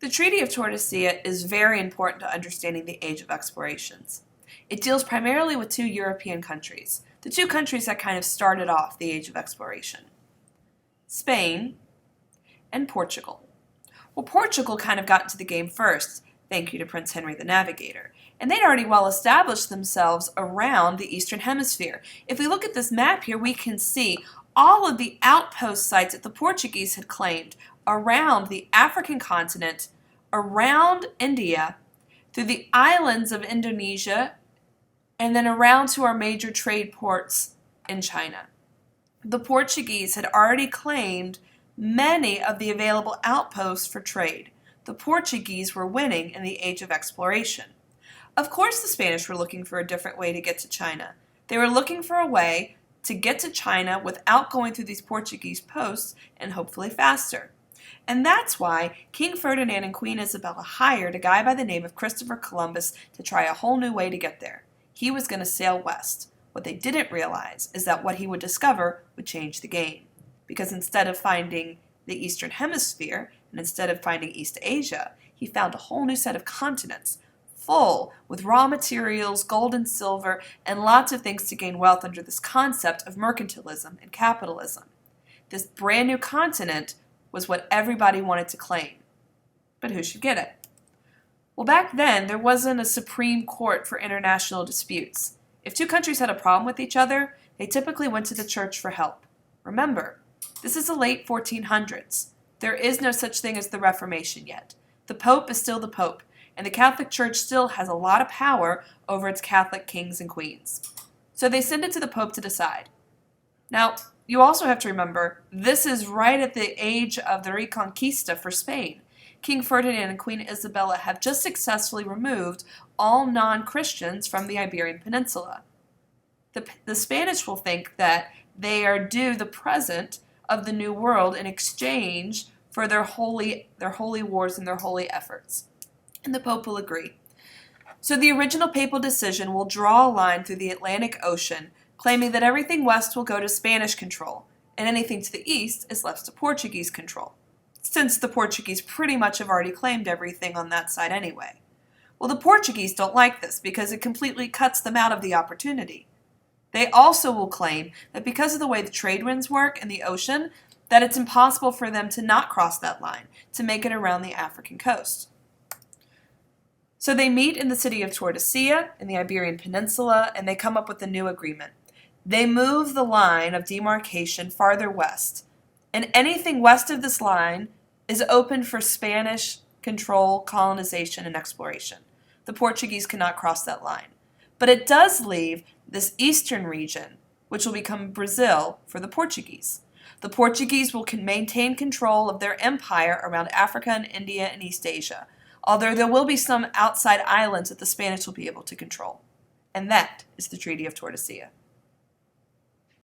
The Treaty of Tordesillas is very important to understanding the Age of Explorations. It deals primarily with two European countries, the two countries that kind of started off the Age of Exploration: Spain and Portugal. Well, Portugal kind of got into the game first, thank you to Prince Henry the Navigator, and they'd already well established themselves around the Eastern Hemisphere. If we look at this map here, we can see all of the outpost sites that the Portuguese had claimed around the African continent, around India, through the islands of Indonesia, and then around to our major trade ports in China. The Portuguese had already claimed many of the available outposts for trade. The Portuguese were winning in the Age of Exploration. Of course, the Spanish were looking for a different way to get to China. They were looking for a way to get to China without going through these Portuguese posts, and hopefully faster. And that's why King Ferdinand and Queen Isabella hired a guy by the name of Christopher Columbus to try a whole new way to get there. He was going to sail west. What they didn't realize is that what he would discover would change the game. Because instead of finding the Eastern Hemisphere, and instead of finding East Asia, he found a whole new set of continents, full with raw materials, gold and silver, and lots of things to gain wealth under this concept of mercantilism and capitalism. This brand new continent was what everybody wanted to claim. But who should get it? Well, back then, there wasn't a Supreme Court for international disputes. If two countries had a problem with each other, they typically went to the church for help. Remember, this is the late 1400s. There is no such thing as the Reformation yet. The Pope is still the Pope, and the Catholic Church still has a lot of power over its Catholic kings and queens. So they send it to the Pope to decide. Now, you also have to remember, this is right at the age of the Reconquista for Spain. King Ferdinand and Queen Isabella have just successfully removed all non-Christians from the Iberian Peninsula. The Spanish will think that they are due the present of the New World in exchange for their holy wars and their holy efforts. And the Pope will agree. So the original papal decision will draw a line through the Atlantic Ocean, claiming that everything west will go to Spanish control, and anything to the east is left to Portuguese control, since the Portuguese pretty much have already claimed everything on that side anyway. Well, the Portuguese don't like this because it completely cuts them out of the opportunity. They also will claim that because of the way the trade winds work in the ocean, that it's impossible for them to not cross that line, to make it around the African coast. So they meet in the city of Tordesillas in the Iberian Peninsula, and they come up with a new agreement. They move the line of demarcation farther west, and anything west of this line is open for Spanish control, colonization, and exploration. The Portuguese cannot cross that line. But it does leave this eastern region, which will become Brazil, for the Portuguese. The Portuguese will maintain control of their empire around Africa and India and East Asia, although there will be some outside islands that the Spanish will be able to control. And that is the Treaty of Tordesillas.